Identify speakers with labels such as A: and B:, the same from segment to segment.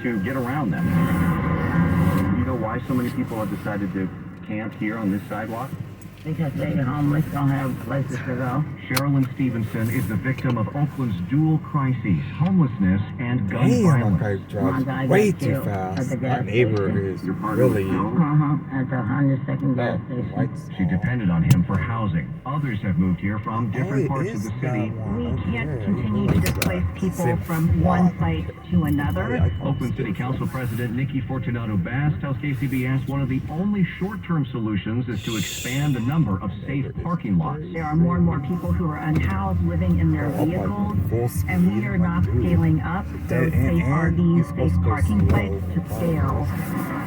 A: to get around them. You know why so many people have decided to camp here on this sidewalk?
B: Because they're homeless, don't have places to go.
A: Sherilyn Stevenson is the victim of Oakland's dual crises, homelessness and gun violence.
C: Damn, drives way too fast. That neighbor is really...
B: At the 102nd gas station.
A: She depended on him for housing. Others have moved here from different parts of the city.
D: We can't continue to displace people from one site to another.
A: Oakland City Council President Nikki Fortunato Bass tells KCBS one of the only short-term solutions is to expand the number of safe parking lots.
D: There are more and more people who are unhoused living in their vehicles, and we are not scaling up those safe RVs, safe parking sites to scale.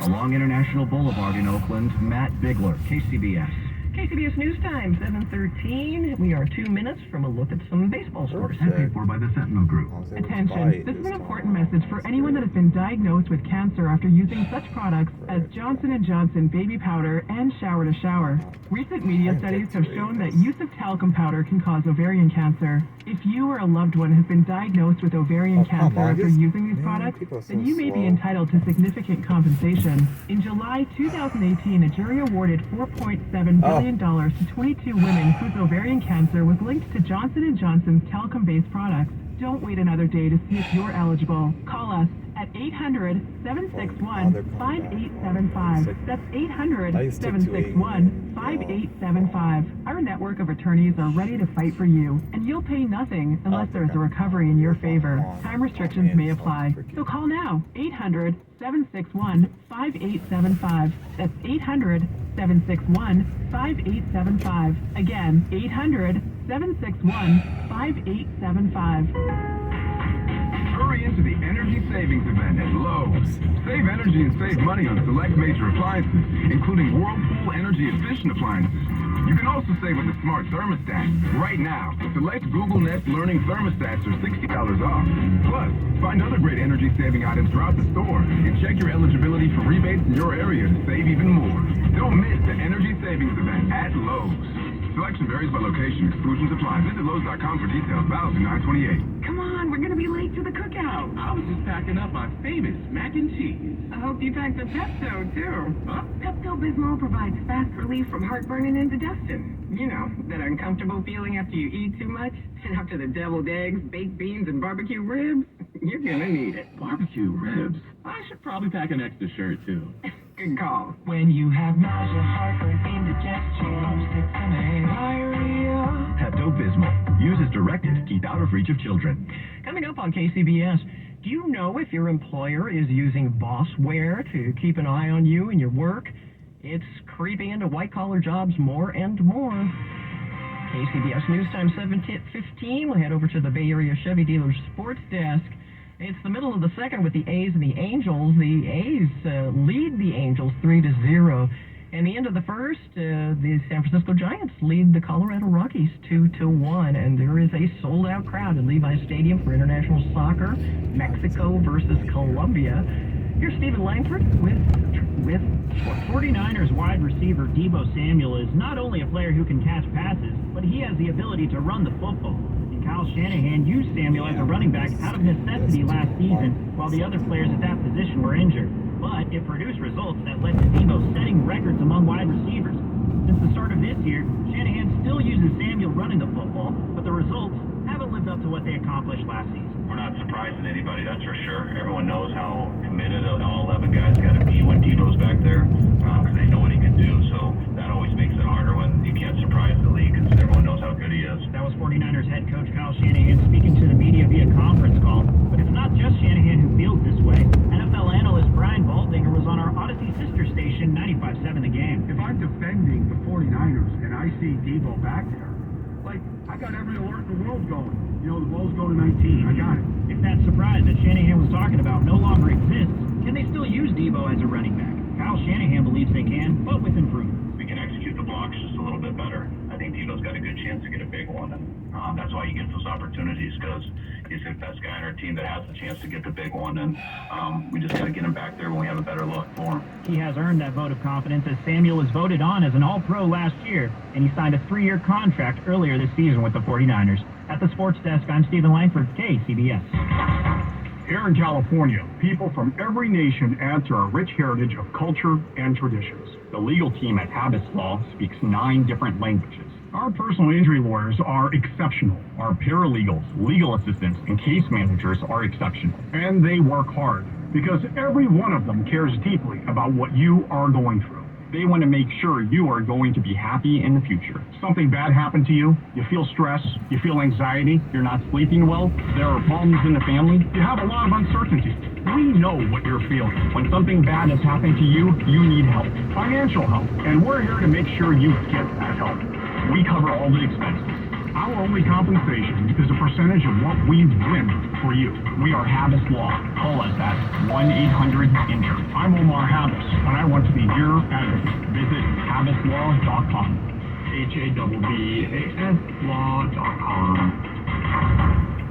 A: Along International Boulevard in Oakland, Matt Bigler, KCBS.
E: KCBS News Time, 7:13. We are 2 minutes from a look at some baseball scores.
A: Paid for by the Sentinel Group.
F: Attention, this is an important message for anyone that has been diagnosed with cancer after using such products as Johnson & Johnson baby powder and shower to shower. Recent media studies have shown that use of talcum powder can cause ovarian cancer. If you or a loved one has been diagnosed with ovarian cancer after using these products, then you may be entitled to significant compensation. In July 2018, a jury awarded $4.7 billion to 22 women whose ovarian cancer was linked to Johnson & Johnson's talcum-based products. Don't wait another day to see if you're eligible. Call us at 800-761-5875. That's 800-761-5875. Our network of attorneys are ready to fight for you, and you'll pay nothing unless there's a recovery in your favor. Time restrictions may apply. So call now, 800-761-5875. That's 800-761-5875. Again, 800-761-5875.
G: Hurry into the Energy Savings Event at Lowe's. Save energy and save money on select major appliances, including Whirlpool energy-efficient appliances. You can also save with the Smart Thermostat. Right now, select Google Nest Learning Thermostats are $60 off. Plus, find other great energy-saving items throughout the store and check your eligibility for rebates in your area to save even more. Don't miss the Energy Savings Event at Lowe's. Selection varies by location. Exclusions apply. Visit Lowe's.com for details. Valid through 9/28.
E: Come on, we're gonna be late to the cookout.
H: I was just packing up my famous mac and cheese.
E: I hope you packed the Pepto too.
H: Huh?
E: Pepto-Bismol provides fast relief from heartburn and indigestion. You know, that uncomfortable feeling after you eat too much, and after the deviled eggs, baked beans, and barbecue ribs. You're gonna need it.
H: Barbecue ribs. I should probably pack an extra shirt too.
E: Good call.
I: When you have nausea, heartburn, indigestion, sickness, diarrhea.
A: Pepto-Bismol. Use as directed to keep out of reach of children.
E: Coming up on KCBS, do you know if your employer is using bossware to keep an eye on you and your work? It's creeping into white-collar jobs more and more. KCBS News Time, 7:15. We'll head over to the Bay Area Chevy Dealers Sports Desk. It's the middle of the second with the A's and the Angels. The A's lead the Angels 3-0. And the end of the first, the San Francisco Giants lead the Colorado Rockies 2-1. And there is a sold-out crowd at Levi's Stadium for international soccer, Mexico versus Colombia. Here's Stephen Langford with
J: 49ers wide receiver Deebo Samuel is not only a player who can catch passes, but he has the ability to run the football. And Kyle Shanahan used Samuel as a running back out of necessity last season, while the other players at that position were injured. But it produced results that led to Deebo setting records among wide receivers. Since the start of this year, Shanahan still uses Samuel running the football, but the results haven't lived up to what they accomplished last season.
K: We're not surprising anybody, that's for sure. Everyone knows how committed all 11 guys got to be when Deebo's back there, because they know what he can do. So that always makes it harder when you can't surprise the league, because everyone knows how good he is.
J: That was 49ers head coach Kyle Shanahan speaking to the media via conference call. But it's not just Shanahan who feels this way. NFL analyst Brian Baldinger was on our Odyssey sister station, 95.7 The Game.
L: If I'm defending the 49ers and I see Deebo back there, like, I got every alert in the world going. You know, the ball's going to 19. I got it.
J: If that surprise that Shanahan was talking about no longer exists, can they still use Deebo as a running back? Kyle Shanahan believes they can, but with improvement.
K: We can execute the blocks just a little bit better. I think Deebo's got a good chance to get a big one, and that's why he gets those opportunities, because he's the best guy on our team that has the chance to get the big one, and we just got to get him back there when we have a better look for him.
J: He has earned that vote of confidence as Samuel was voted on as an All-Pro last year, and he signed a 3-year contract earlier this season with the 49ers. At the Sports Desk, I'm Stephen Langford, KCBS.
L: Here in California, people from every nation add to our rich heritage of culture and traditions. The legal team at Habas Law speaks 9 different languages. Our personal injury lawyers are exceptional. Our paralegals, legal assistants, and case managers are exceptional. And they work hard because every one of them cares deeply about what you are going through. They want to make sure you are going to be happy in the future. Something bad happened to you, you feel stress, you feel anxiety, you're not sleeping well, there are problems in the family, you have a lot of uncertainty. We know what you're feeling. When something bad has happened to you, you need help, financial help, and we're here to make sure you get that help. We cover all the expenses. Our only compensation is a percentage of what we win for you. We are Habas Law. Call us at 1-800-INJURED. I'm Omar Habas, and I want to be your advocate. Visit habaslaw.com. HABBAS law.com.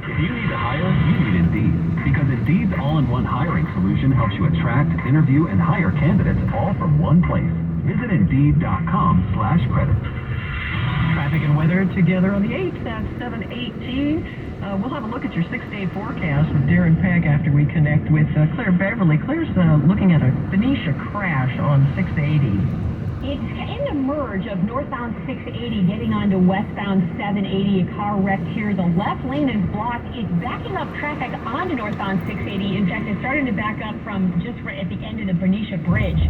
A: If you need to hire, you need Indeed. Because Indeed's all-in-one hiring solution helps you attract, interview, and hire candidates all from one place. Visit Indeed.com/credit.
E: Traffic and weather together on the 8th at 7:18. We'll have a look at your 6-day forecast with Darren Peck after we connect with Claire Beverly. Claire's looking at a Benicia crash on 680.
D: It's in the merge of northbound 680 getting onto westbound 780. A car wrecked here. The left lane is blocked. It's backing up traffic onto northbound 680. In fact, it's starting to back up from just right at the end of the Benicia Bridge.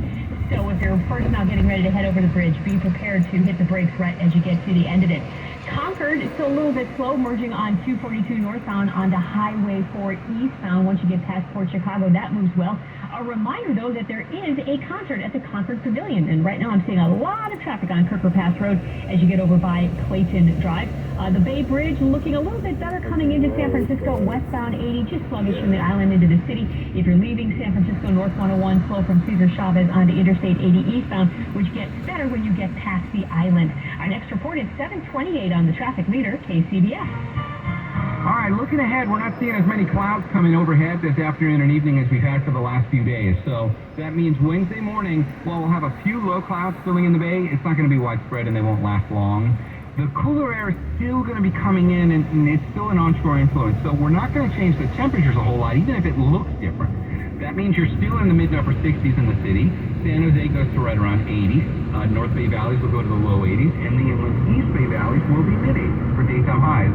D: So if you're first now getting ready to head over the bridge, be prepared to hit the brakes right as you get to the end of it. Concord is still a little bit slow, merging on 242 northbound onto Highway 4 eastbound. Once you get past Port Chicago, that moves well. A reminder, though, that there is a concert at the Concord Pavilion, and right now I'm seeing a lot of traffic on Kirker Pass Road as you get over by Clayton Drive. The Bay Bridge looking a little bit better coming into San Francisco, westbound 80, just sluggish from the island into the city. If you're leaving San Francisco, north 101, slow from Cesar Chavez onto Interstate 80 eastbound, which gets better when you get past the island. Our next report is 7:28 on the traffic leader, KCBS.
M: All right, looking ahead, we're not seeing as many clouds coming overhead this afternoon and evening as we've had for the last few days. So that means Wednesday morning, while we'll have a few low clouds filling in the bay, it's not going to be widespread and they won't last long. The cooler air is still going to be coming in, and it's still an onshore influence. So we're not going to change the temperatures a whole lot, even if it looks different. That means you're still in the mid to upper 60s in the city. San Jose goes to right around 80s. North Bay Valleys will go to the low 80s, and the inland East Bay Valleys will be mid 80s for daytime highs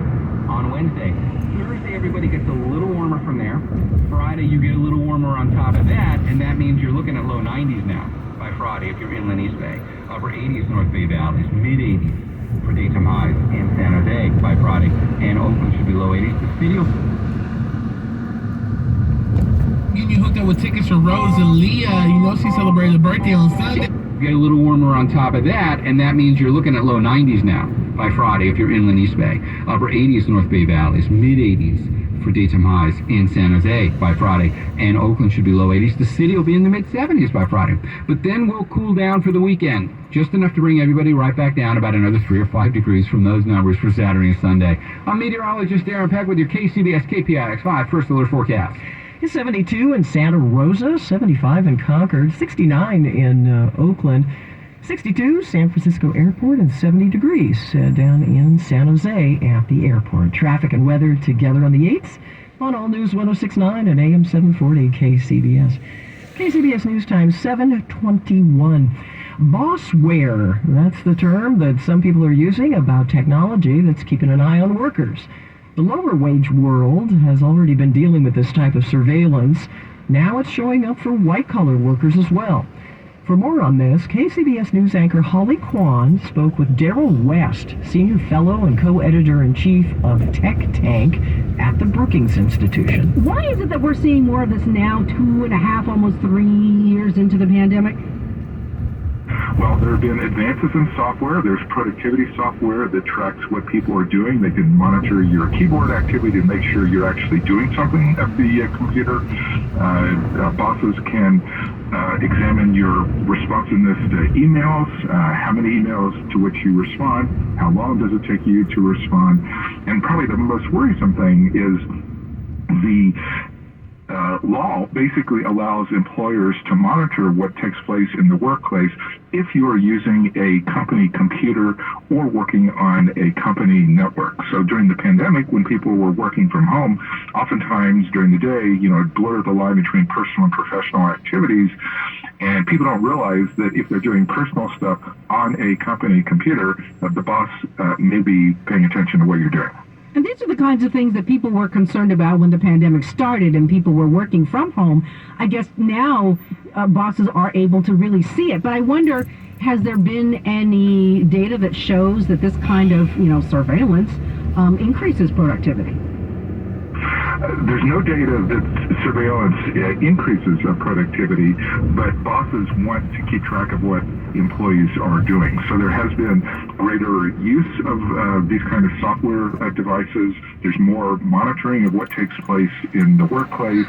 M: on Wednesday. Thursday, everybody gets a little warmer from there. Friday, you get a little warmer on top of that, and that means you're looking at low 90s now by Friday if you're inland East Bay. Upper 80s North Bay Valleys, mid 80s for daytime highs in San Jose by Friday, and Oakland should be low 80s. The city will
N: getting you hooked up with tickets for Rosalia. You know she celebrated her birthday on Sunday.
M: get a little warmer on top of that, and that means you're looking at low 90s now by Friday if you're inland East Bay. Upper 80s North Bay Valleys, mid 80s for daytime highs in San Jose by Friday, and Oakland should be low 80s. The city will be in the mid 70s by Friday, but then we'll cool down for the weekend, just enough to bring everybody right back down about another 3 or 5 degrees from those numbers for Saturday and Sunday. I'm meteorologist Darren Peck with your KCBS KPIX5 First Alert Forecast.
E: It's 72 in Santa Rosa, 75 in Concord, 69 in Oakland, 62 San Francisco Airport, and 70 degrees down in San Jose at the airport. Traffic and weather together on the 8th on All News 106.9 and AM 740 KCBS. KCBS News Time 7:21. Bossware, that's the term that some people are using about technology that's keeping an eye on workers. The lower wage world has already been dealing with this type of surveillance. Now it's showing up for white-collar workers as well. For more on this, KCBS News anchor Holly Kwan spoke with Daryl West, Senior Fellow and Co-Editor-in-Chief of Tech Tank at the Brookings Institution.
O: Why is it that we're seeing more of this now, 2.5, almost 3 years into the pandemic?
P: Well, there have been advances in software. There's productivity software that tracks what people are doing. They can monitor your keyboard activity to make sure you're actually doing something at the computer. Bosses can examine your responsiveness to emails, how many emails to which you respond, how long does it take you to respond, and probably the most worrisome thing is the law basically allows employers to monitor what takes place in the workplace if you are using a company computer or working on a company network. So during the pandemic, when people were working from home, oftentimes during the day, blur the line between personal and professional activities. And people don't realize that if they're doing personal stuff on a company computer, the boss may be paying attention to what you're doing.
O: And these are the kinds of things that people were concerned about when the pandemic started and people were working from home. I guess now bosses are able to really see it. But I wonder, has there been any data that shows that this kind of, surveillance increases productivity?
P: There's no data that surveillance increases productivity, but bosses want to keep track of what employees are doing. So there has been greater use of these kind of software devices. There's more monitoring of what takes place in the workplace.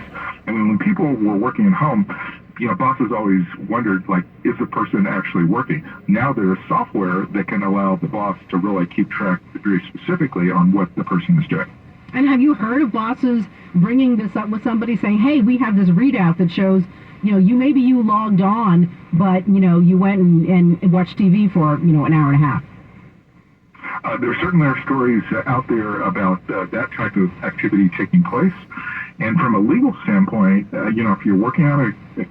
P: And when people were working at home, bosses always wondered, is the person actually working? Now there's software that can allow the boss to really keep track very specifically on what the person is doing.
O: And have you heard of bosses bringing this up with somebody saying, hey, we have this readout that shows, you logged on, but, you went and watched TV for, an hour and a half?
P: There certainly are stories out there about that type of activity taking place. And from a legal standpoint, if you're working on a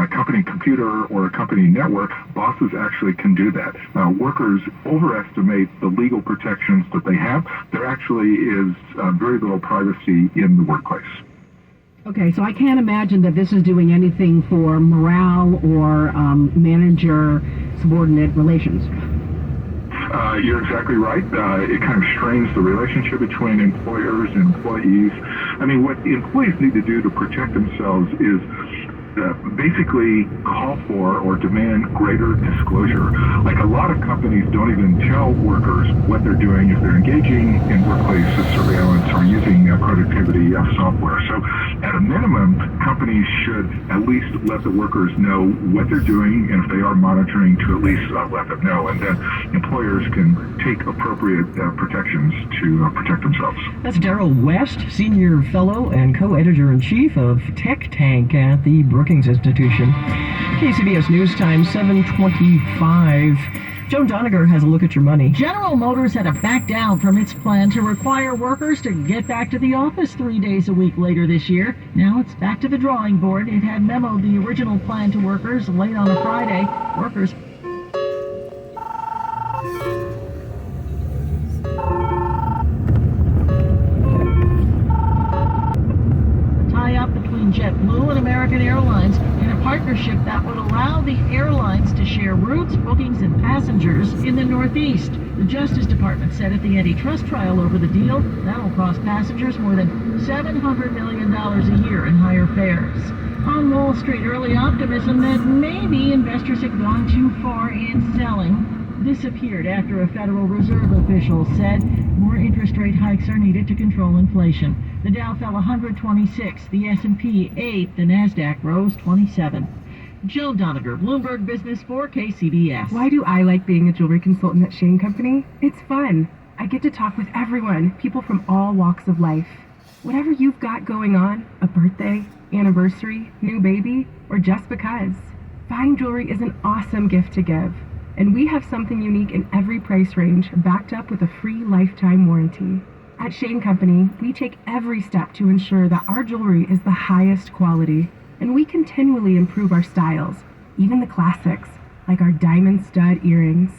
P: company computer or a company network, bosses actually can do that. Workers overestimate the legal protections that they have. There actually is very little privacy in the workplace.
O: Okay, so I can't imagine that this is doing anything for morale or manager-subordinate relations.
P: You're exactly right. It kind of strains the relationship between employers and employees. I mean, what employees need to do to protect themselves is basically call for or demand greater disclosure. A lot of companies don't even tell workers what they're doing if they're engaging in workplace surveillance or using productivity software. So at a minimum, companies should at least let the workers know what they're doing, and if they are monitoring, to at least let them know. And then employers can take appropriate protections to protect themselves.
E: That's Daryl West, Senior Fellow and Co-Editor-in-Chief of Tech Tank at the Brookings Institution. KCBS News Time, 7:25. Joan Doniger has a look at your money.
Q: General Motors had to back down from its plan to require workers to get back to the office 3 days a week later this year. Now it's back to the drawing board. It had memoed the original plan to workers late on a Friday. Workers tie-up between JetBlue and American Airlines in a partnership that would allow the airlines to share routes, bookings, and passengers in the Northeast. The Justice Department said at the antitrust trial over the deal, that'll cost passengers more than $700 million a year in higher fares. On Wall Street, early optimism that maybe investors had gone too far in selling disappeared after a Federal Reserve official said more interest rate hikes are needed to control inflation. The Dow fell 126, the S&P 8, the Nasdaq rose 27. Joan Doniger, Bloomberg Business for KCBS.
R: Why do I like being a jewelry consultant at Shane Company? It's fun. I get to talk with everyone, people from all walks of life. Whatever you've got going on, a birthday, anniversary, new baby, or just because, fine jewelry is an awesome gift to give. And we have something unique in every price range, backed up with a free lifetime warranty. At Shane Company, we take every step to ensure that our jewelry is the highest quality, and we continually improve our styles, even the classics, like our diamond stud earrings.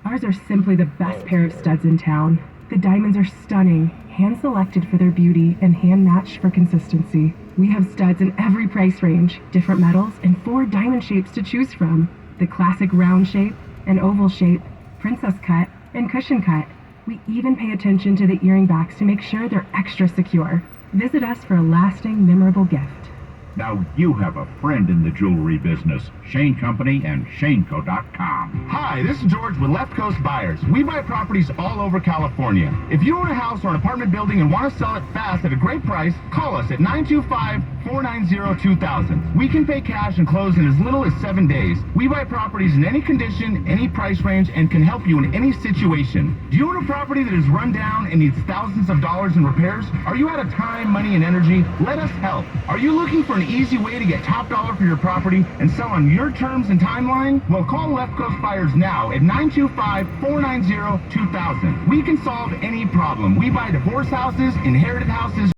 R: Ours are simply the best pair of studs in town. The diamonds are stunning, hand-selected for their beauty and hand-matched for consistency. We have studs in every price range, different metals, and 4 diamond shapes to choose from. The classic round shape, an oval shape, princess cut, and cushion cut. We even pay attention to the earring backs to make sure they're extra secure. Visit us for a lasting, memorable gift.
S: Now you have a friend in the jewelry business. Shane Company and ShaneCo.com.
T: Hi, this is George with Left Coast Buyers. We buy properties all over California. If you own a house or an apartment building and want to sell it fast at a great price, call us at 925-490-2000. We can pay cash and close in as little as 7 days. We buy properties in any condition, any price range, and can help you in any situation. Do you own a property that is run down and needs thousands of dollars in repairs? Are you out of time, money, and energy? Let us help. Are you looking for an easy way to get top dollar for your property and sell on your terms and timeline? Well, call Left Coast Buyers now at 925-490-2000. We can solve any problem. We buy divorce houses, inherited houses,